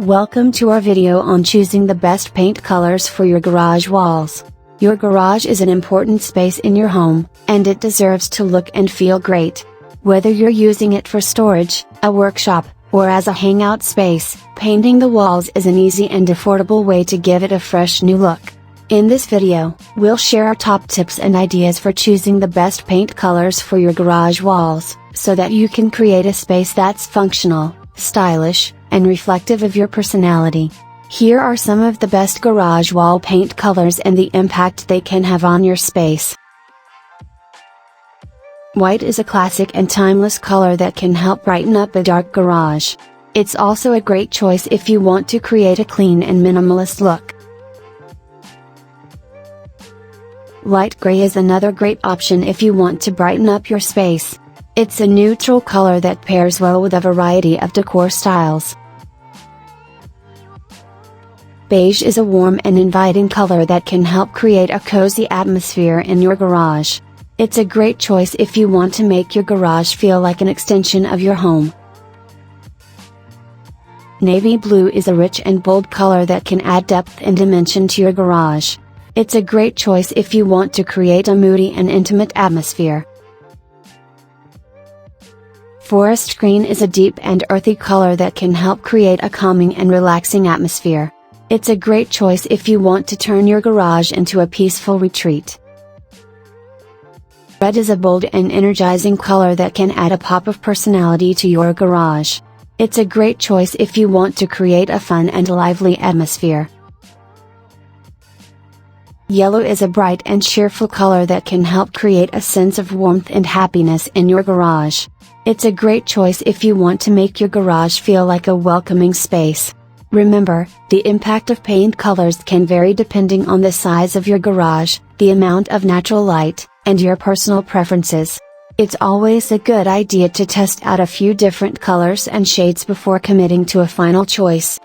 Welcome to our video on choosing the best paint colors for your garage walls. Your garage is an important space in your home, and it deserves to look and feel great. Whether you're using it for storage, a workshop, or as a hangout space, painting the walls is an easy and affordable way to give it a fresh new look. In this video, we'll share our top tips and ideas for choosing the best paint colors for your garage walls, so that you can create a space that's functional, stylish, and reflective of your personality. Here are some of the best garage wall paint colors and the impact they can have on your space. White is a classic and timeless color that can help brighten up a dark garage. It's also a great choice if you want to create a clean and minimalist look. Light gray is another great option if you want to brighten up your space. It's a neutral color that pairs well with a variety of decor styles. Beige is a warm and inviting color that can help create a cozy atmosphere in your garage. It's a great choice if you want to make your garage feel like an extension of your home. Navy blue is a rich and bold color that can add depth and dimension to your garage. It's a great choice if you want to create a moody and intimate atmosphere. Forest green is a deep and earthy color that can help create a calming and relaxing atmosphere. It's a great choice if you want to turn your garage into a peaceful retreat. Red is a bold and energizing color that can add a pop of personality to your garage. It's a great choice if you want to create a fun and lively atmosphere. Yellow is a bright and cheerful color that can help create a sense of warmth and happiness in your garage. It's a great choice if you want to make your garage feel like a welcoming space. Remember, the impact of paint colors can vary depending on the size of your garage, the amount of natural light, and your personal preferences. It's always a good idea to test out a few different colors and shades before committing to a final choice.